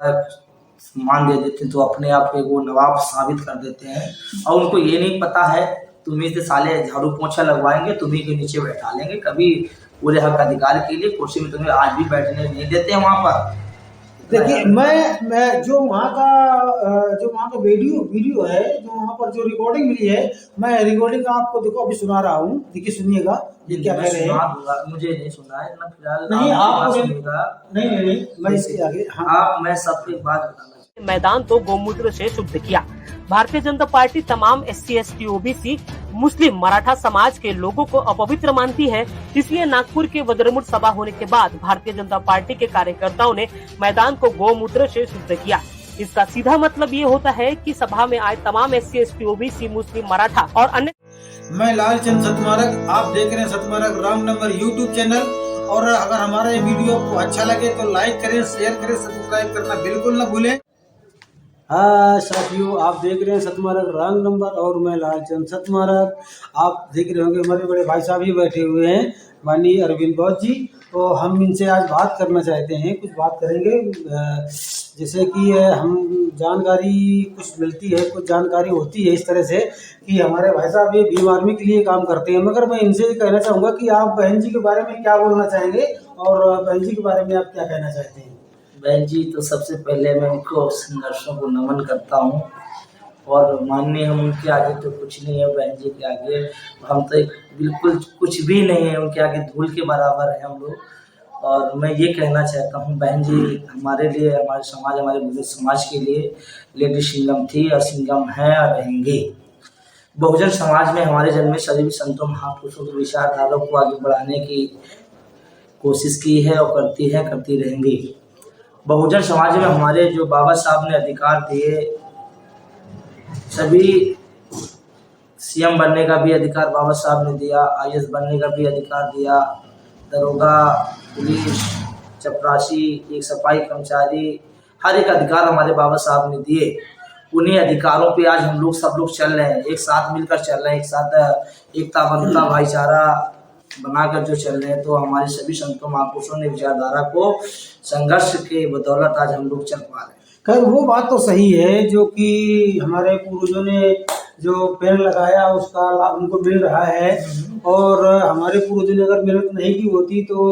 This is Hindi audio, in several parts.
मान दे देते हैं तो अपने आप को वो नवाब साबित कर देते हैं और उनको ये नहीं पता है तुम्ही से साले झाड़ू पोछा लगवाएंगे, तुम्ही के नीचे बैठा लेंगे, कभी पूरे हक अधिकार के लिए कुर्सी में तुम्हें आज भी बैठने नहीं देते हैं वहां पर। देखिए मैं जो वहाँ का वीडियो है, जो वहाँ पर जो रिकॉर्डिंग मिली है, मैं रिकॉर्डिंग आपको देखो अभी सुना रहा हूँ, देखिए सुनिएगा ये क्या कह रहे हैं। मुझे नहीं सुना है ना फिलहाल, नहीं आप सुनिएगा। नहीं मैं इसके आगे हाँ मैं सबको एक बात बताना, मैदान तो गौमूत्र से शुद्ध किया। भारतीय जनता पार्टी तमाम SC ST OBC मुस्लिम मराठा समाज के लोगों को अपवित्र मानती है, इसलिए नागपुर के वज्रमुठ सभा होने के बाद भारतीय जनता पार्टी के कार्यकर्ताओं ने मैदान को गौमूत्र से शुद्ध किया। इसका सीधा मतलब ये होता है कि सभा में आए तमाम SC ST OBC मुस्लिम मराठा और अन्य। मैं लालचंद सतमारक, आप देख रहे हैं सतमारक रॉन्ग नंबर यूट्यूब चैनल। और अगर हमारा ये वीडियो आपको अच्छा लगे तो लाइक करें, शेयर करें, सब्सक्राइब करना बिल्कुल ना भूलें। हाँ साथियों, आप देख रहे हैं सतमारक रॉन्ग नंबर और मैं लालचंद सतमारक। आप देख रहे होंगे हमारे बड़े भाई साहब भी बैठे हुए हैं, माननीय अरविंद बौद्ध जी। तो हम इनसे आज बात करना चाहते हैं, कुछ बात करेंगे, जैसे कि हम जानकारी कुछ मिलती है, कुछ जानकारी होती है इस तरह से कि हमारे भाई साहब ये भीम आर्मी के लिए काम करते हैं। मगर मैं इनसे कहना चाहूँगा कि आप बहन जी के बारे में क्या बोलना चाहेंगे और बहन जी के बारे में आप क्या कहना चाहते हैं। बहन जी तो सबसे पहले मैं उनको संघर्षों को नमन करता हूँ और माननीय हम उनके आगे तो कुछ नहीं है, बहन जी के आगे हम तो बिल्कुल कुछ भी नहीं है, उनके आगे धूल के बराबर है हम लोग। और मैं ये कहना चाहता हूँ बहन जी हमारे लिए, हमारे समाज, हमारे बुजुर्ग समाज के लिए लेडी सिंघम थी और सिंघम है और रहेंगे। बहुजन समाज में हमारे जन्म में सभी संतों महापुरुषों की विचारधारा को आगे बढ़ाने की कोशिश की है और करती है, करती रहेंगी। बहुजन समाज में हमारे जो बाबा साहब ने अधिकार दिए, सभी CM बनने का भी अधिकार बाबा साहब ने दिया, IAS बनने का भी अधिकार दिया, दरोगा, पुलिस, चपरासी, एक सफाई कर्मचारी, हर एक अधिकार हमारे बाबा साहब ने दिए। उन्हीं अधिकारों पे आज हम लोग सब लोग चल रहे हैं, एक साथ मिलकर चल रहे हैं, एक साथ एकता बंधुता भाईचारा बनाकर जो चल रहे हैं। तो हमारे सभी संतों महापुरुषों ने विचारधारा को संघर्ष के बदौलत आज हम लोग चल पा रहे हैं। खैर वो बात तो सही है, जो कि हमारे पूर्वजों ने जो पेड़ लगाया उसका लाभ उनको मिल रहा है। और हमारे पूर्वजों ने अगर मेहनत नहीं की होती तो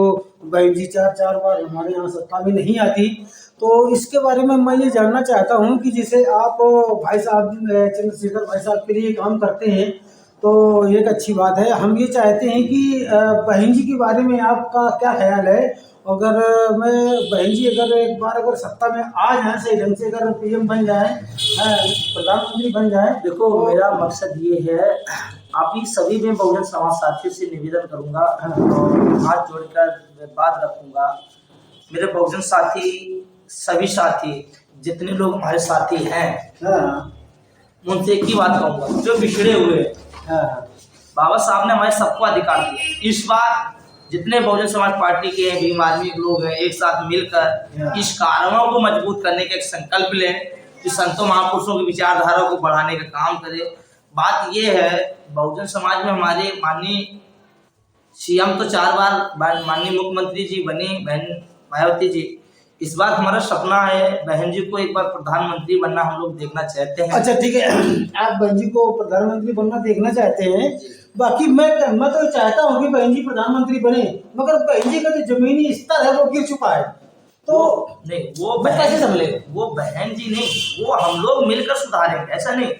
बहन जी चार बार हमारे यहाँ सत्ता में नहीं आती। तो इसके बारे में मैं ये जानना चाहता हूँ कि जैसे आप भाई साहब चंद्रशेखर भाई साहब के लिए काम करते हैं तो एक अच्छी बात है। हम ये चाहते हैं कि बहन जी के बारे में आपका क्या ख्याल है। अगर मैं बहन जी अगर सत्ता में आ जाए, सही ढंग से अगर PM बन जाए, प्रधानमंत्री बन जाए। देखो तो मेरा मकसद ये है, आप ही सभी में बहुजन समाज साथियों से निवेदन करूंगा और हाथ जोड़कर बात रखूंगा। मेरे बहुजन साथी, सभी साथी जितने लोग हमारे साथी हैं, उनसे एक ही बात कहूंगा, जो बिछड़े हुए बाबा साहब ने हमारे सबको अधिकार दिया। इस बार जितने बहुजन समाज पार्टी के भीम आर्मी के लोग हैं, एक साथ मिलकर इस कार्यों को मजबूत करने का एक संकल्प लें कि संतों महापुरुषों की विचारधारा को बढ़ाने का काम करें। बात यह है, बहुजन समाज में हमारे माननीय CM तो 4 बार माननीय मुख्यमंत्री जी बनी बहन मायावती जी। इस बार हमारा सपना है बहन जी को एक बार प्रधानमंत्री बनना हम लोग देखना चाहते हैं। अच्छा ठीक है, आप बहन जी को प्रधानमंत्री बनना देखना चाहते हैं। बाकी मैं तो चाहता हूँ कि बहन जी प्रधानमंत्री बने, मगर बहन जी का जो जमीनी स्तर है वो गिर चुका है। तो नहीं, वो कैसे संभलेगा? वो बहन जी नहीं, वो हम लोग मिलकर सुधारेंगे, ऐसा नहीं।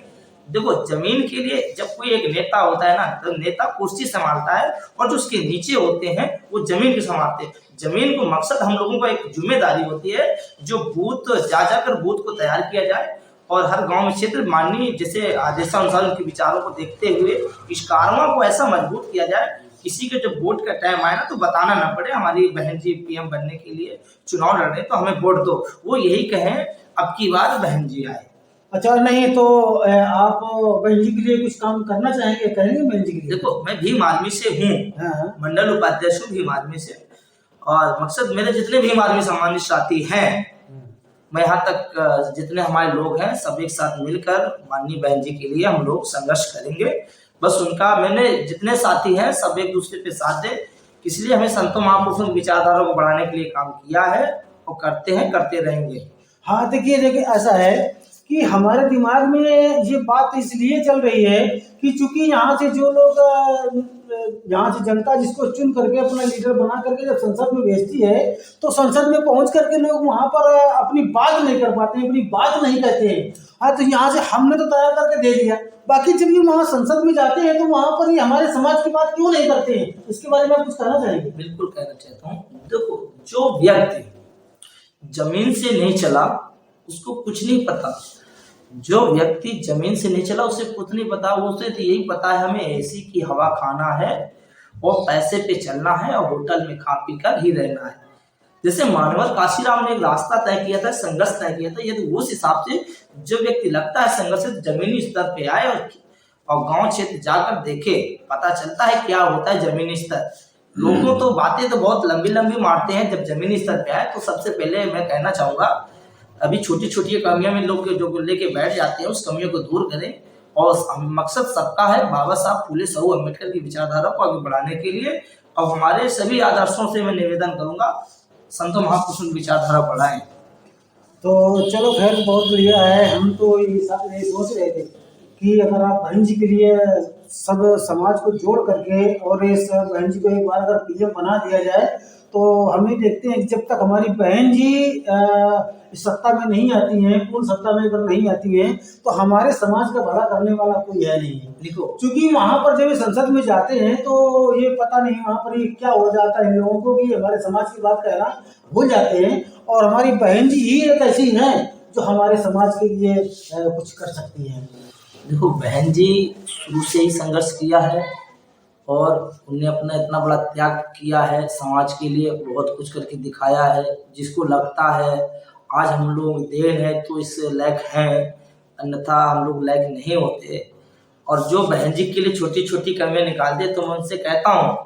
देखो जमीन के लिए जब कोई एक नेता होता है ना, तो नेता कुर्सी संभालता है और जो उसके नीचे होते हैं वो जमीन को संभालते हैं। जमीन को मकसद हम लोगों का एक जिम्मेदारी होती है, जो बूथ जाकर बूथ को तैयार किया जाए और हर गांव में क्षेत्र माननीय जैसे आदेशानुसार उनके विचारों को देखते हुए इस कार्यों को ऐसा मजबूत किया जाए, किसी के जब वोट का टाइम आए ना तो बताना ना पड़े हमारी बहन जी PM बनने के लिए चुनाव लड़ रहे तो हमें वोट दो। वो यही कहें अब की बार बहन जी आए। अच्छा नहीं तो आप बहन जी के लिए कुछ काम करना चाहेंगे, कहेंगे बहन जी के लिए? देखो मैं भीम आर्मी से हूँ, मंडल उपाध्यक्ष हूँ भीम आर्मी से, और मकसद मेरे जितने भीम आर्मी सम्मानित साथी हैं, मैं यहाँ तक जितने हमारे लोग हैं सब एक साथ मिलकर माननीय बहन जी के लिए हम लोग संघर्ष करेंगे। बस उनका, मैंने जितने साथी हैं सब एक दूसरे पे साथ दे, इसलिए हमें संतों महापुरुषों की विचारधारा को बढ़ाने के लिए काम किया है और करते हैं, करते रहेंगे। हाँ देखिए ऐसा है कि हमारे दिमाग में ये बात इसलिए चल रही है कि चूंकि यहाँ से जो लोग यहाँ से जनता जिसको चुन करके अपना लीडर बना करके जब संसद में भेजती है तो संसद में पहुंच करके लोग वहाँ पर अपनी बात नहीं कर पाते हैं, अपनी बात नहीं कहते हैं। हाँ तो यहाँ से हमने तो तैयार करके दे दिया, बाकी जब ये वहाँ संसद में जाते हैं तो वहाँ पर ये हमारे समाज की बात क्यों नहीं करते हैं, इसके बारे में आप कुछ कहना चाहेंगे? बिल्कुल कहना चाहता हूँ। देखो, जो व्यक्ति जमीन से नहीं चला उसको कुछ नहीं पता। जो व्यक्ति जमीन से नहीं चला उसे कुछ नहीं पता। उसे तो यही पता है हमें एसी की हवा खाना है और पैसे पे चलना है और होटल में खा पी कर ही रहना है। जैसे मानवत काशीराम ने एक रास्ता तय किया था, संघर्ष तय किया था, यदि उस हिसाब से जो व्यक्ति लगता है संघर्ष से जमीनी स्तर पे आए और गांव क्षेत्र जाकर देखे, पता चलता है क्या होता है जमीनी स्तर। लोगों तो बातें तो बहुत लंबी लंबी मारते हैं, जब जमीनी स्तर पे आए तो सबसे पहले मैं कहना चाहूंगा अभी छोटी छोटी कमियां में लोग जो लेके बैठ जाते हैं उस कमियों को दूर करें। और मकसद सबका है बाबा साहब फूले साहू अम्बेडकर की विचारधारा को आगे बढ़ाने के लिए। और हमारे सभी आदर्शों से मैं निवेदन करूंगा संतों महापुरुषों की विचारधारा बढ़ाएं। तो चलो खैर बहुत बढ़िया है। हम तो ये सोच रहे थे कि अगर आप बहन जी के लिए सब समाज को जोड़ करके और इस बहन जी को एक बार अगर पीएम बना दिया जाए तो हम ये देखते हैं कि जब तक हमारी बहन जी सत्ता में नहीं आती हैं, पूर्ण सत्ता में अगर नहीं आती हैं तो हमारे समाज का भला करने वाला कोई है नहीं है। देखो क्योंकि वहाँ पर जब संसद में जाते हैं तो ये पता नहीं वहाँ पर ये क्या हो जाता है इन लोगों को कि हमारे समाज की बात कहना भूल जाते हैं। और हमारी बहन जी ही एक ऐसी है जो हमारे समाज के लिए कुछ कर सकती है। देखो, बहन जी शुरू से ही संघर्ष किया है और उन्हें अपना इतना बड़ा त्याग किया है समाज के लिए, बहुत कुछ करके दिखाया है। जिसको लगता है आज हम लोग देन है तो इस लायक हैं, अन्यथा हम लोग लायक नहीं होते। और जो बहन जी के लिए छोटी छोटी कमियां निकालते तो मैं उनसे कहता हूँ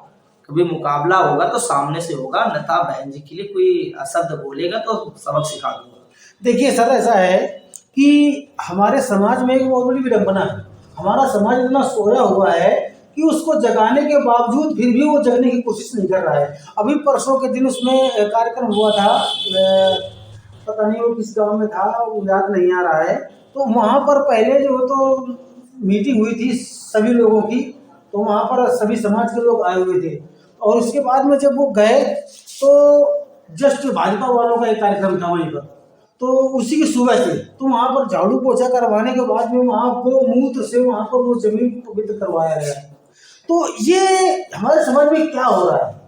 कभी मुकाबला होगा तो सामने से होगा, अन्यथा बहन जी के लिए कोई अशब्द बोलेगा तो सबक सिखा दूंगा। देखिए सर, ऐसा है कि हमारे समाज में एक बहुत बड़ी विडंबना है। हमारा समाज इतना सोया हुआ है कि उसको जगाने के बावजूद फिर भी वो जगने की कोशिश नहीं कर रहा है। अभी परसों के दिन उसमें कार्यक्रम हुआ था, पता नहीं वो किस गांव में था, वो याद नहीं आ रहा है। तो वहाँ पर पहले जो तो मीटिंग हुई थी सभी लोगों की, तो वहाँ पर सभी समाज के लोग आए हुए थे। और उसके बाद में जब वो गए तो जस्ट भाजपा वालों का एक कार्यक्रम था वहीं पर, तो उसी की सुबह से तो वहाँ पर झाड़ू पोछा करवाने के बाद में वहाँ को मूत्र से वहाँ पर वो जमीन पवित्र करवाया गया। तो ये हमारे समाज में क्या हो रहा है,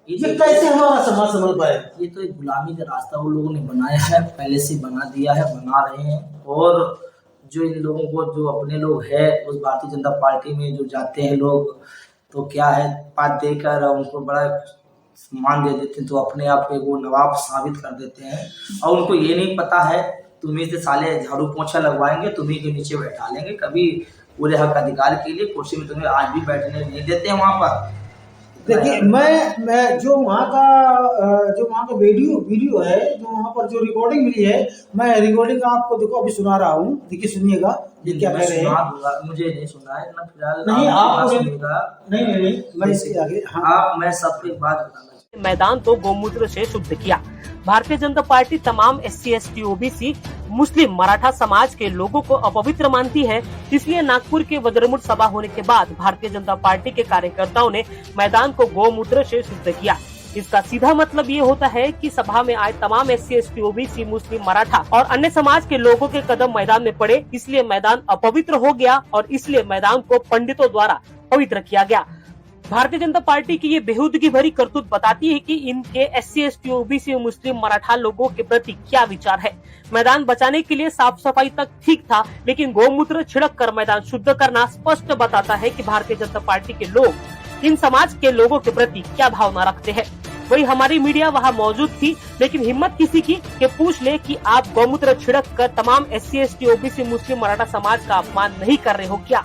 ये कैसे हमारा समाज समझ पाए? ये तो एक गुलामी का रास्ता उन लोगों ने बनाया है, पहले से बना दिया है, बना रहे हैं। और जो इन लोगों को जो अपने लोग है उस भारतीय जनता पार्टी में जो जाते हैं लोग, तो क्या है बात देकर उनको बड़ा सम्मान दे देते हैं, तो अपने आप को वो नवाब साबित कर देते हैं। और उनको ये नहीं पता है तुम्ही से साले झाड़ू पोछा लगवाएंगे, तुम्ही के नीचे बैठा लेंगे, कभी पूरे हक अधिकार के लिए कुर्सी में तुम्हें आज भी बैठने नहीं देते हैं वहाँ पर। देखिए मैं जो वहाँ का वीडियो है, जो वहाँ पर जो रिकॉर्डिंग मिली है, मैं रिकॉर्डिंग आपको देखो अभी सुना रहा हूँ, देखिए सुनिएगा ये क्या कह रहे हैं। मुझे नहीं सुना है ना, फिलहाल नहीं आपको सुनिएगा। नहीं मैं इसके आगे आप मैं सबको एक बात बताना मैदान को गौमूत्र से शुद्ध किया। भारतीय जनता पार्टी तमाम SC ST OBC मुस्लिम मराठा समाज के लोगों को अपवित्र मानती है, इसलिए नागपुर के वज्रमुठ सभा होने के बाद भारतीय जनता पार्टी के कार्यकर्ताओं ने मैदान को गौमूत्र से शुद्ध किया। इसका सीधा मतलब ये होता है कि सभा में आए तमाम SC ST OBC मुस्लिम मराठा और अन्य समाज के लोगों के कदम मैदान में पड़े, इसलिए मैदान अपवित्र हो गया और इसलिए मैदान को पंडितों द्वारा पवित्र किया गया। भारतीय जनता पार्टी की ये बेहूदगी भरी करतूत बताती है कि इनके SC ST OBC मुस्लिम मराठा लोगों के प्रति क्या विचार है। मैदान बचाने के लिए साफ सफाई तक ठीक था, लेकिन गौमूत्र छिड़क कर मैदान शुद्ध करना स्पष्ट बताता है कि भारतीय जनता पार्टी के लोग इन समाज के लोगों के प्रति क्या भावना रखते हैं। वही हमारी मीडिया वहाँ मौजूद थी, लेकिन हिम्मत किसी की कि पूछ ले कि आप गौमूत्र छिड़क कर तमाम SC ST OBC मुस्लिम मराठा समाज का अपमान नहीं कर रहे हो क्या?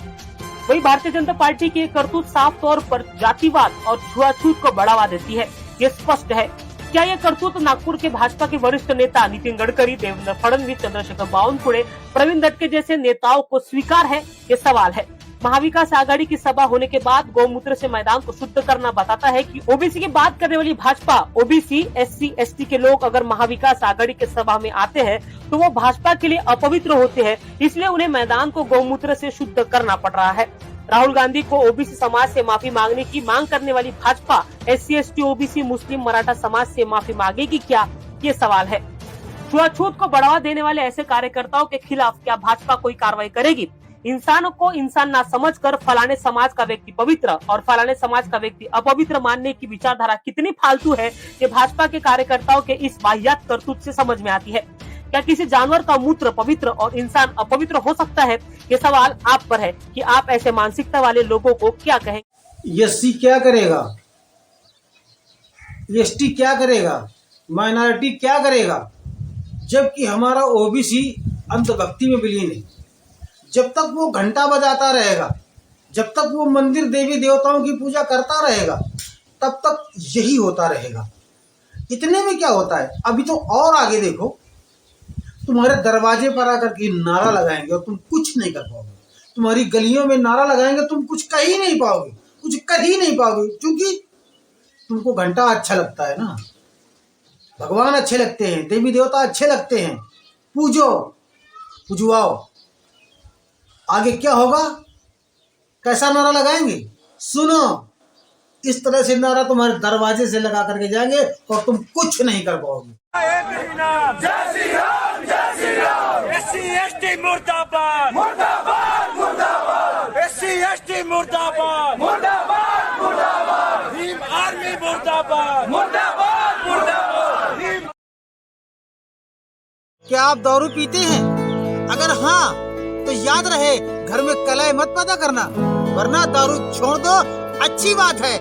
वही भारतीय जनता पार्टी की करतूत साफ तौर पर जातिवाद और छुआछूत को बढ़ावा देती है, ये स्पष्ट है। क्या ये करतूत नागपुर के भाजपा के वरिष्ठ नेता नितिन गडकरी, देवेंद्र फडणवीस, चंद्रशेखर बावनकुळे, प्रवीण दटके जैसे नेताओं को स्वीकार है? ये सवाल है। महाविकास आघाड़ी की सभा होने के बाद गौमूत्र से मैदान को शुद्ध करना बताता है कि ओबीसी की बात करने वाली भाजपा, ओबीसी, एससी, एसटी के लोग अगर महाविकास आघाड़ी के सभा में आते हैं तो वो भाजपा के लिए अपवित्र होते हैं, इसलिए उन्हें मैदान को गौमूत्र से शुद्ध करना पड़ रहा है। राहुल गांधी को ओबीसी समाज से माफी मांगने की मांग करने वाली भाजपा एससी, एसटी, ओबीसी, मुस्लिम, मराठा समाज से माफी मांगेगी क्या, ये सवाल है। छुआछूत को बढ़ावा देने वाले ऐसे कार्यकर्ताओं के खिलाफ क्या भाजपा कोई कार्रवाई करेगी? इंसानों को इंसान ना समझकर फलाने समाज का व्यक्ति पवित्र और फलाने समाज का व्यक्ति अपवित्र मानने की विचारधारा कितनी फालतू है, ये भाजपा के कार्यकर्ताओं के इस वाहियात करतूत से समझ में आती है। क्या किसी जानवर का मूत्र पवित्र और इंसान अपवित्र हो सकता है? ये सवाल आप पर है कि आप ऐसे मानसिकता वाले लोगों को क्या कहें। एससी क्या करेगा, एसटी क्या करेगा, माइनॉरिटी क्या करेगा, जबकि हमारा ओबीसी अंधभक्ति में विलीन है। जब तक वो घंटा बजाता रहेगा, जब तक वो मंदिर देवी देवताओं की पूजा करता रहेगा, तब तक यही होता रहेगा। इतने में क्या होता है, अभी तो और आगे देखो, तुम्हारे दरवाजे पर आकर के नारा लगाएंगे और तुम कुछ नहीं कर पाओगे। तुम्हारी गलियों में नारा लगाएंगे, तुम कुछ कह ही नहीं पाओगे, कुछ कर ही नहीं पाओगे, क्योंकि तुमको घंटा अच्छा लगता है ना, भगवान अच्छे लगते हैं, देवी देवता अच्छे लगते हैं, पूजो, पुजवाओ। आगे क्या होगा, कैसा नारा लगाएंगे, सुनो। इस तरह से नारा तुम्हारे दरवाजे से लगा करके जाएंगे और तुम कुछ नहीं कर पाओगे। जय श्री राम, जय श्री राम। एससी एसटी मुर्दाबाद, मुर्दाबाद, मुर्दाबाद। एससी एसटी मुर्दाबाद, मुर्दाबाद, मुर्दाबाद। भीम आर्मी मुर्दाबाद, मुर्दाबाद, मुर्दाबाद। क्या आप दारू पीते हैं? अगर हाँ तो याद रहे, घर में कलह मत पैदा करना, वरना दारू छोड़ दो, अच्छी बात है।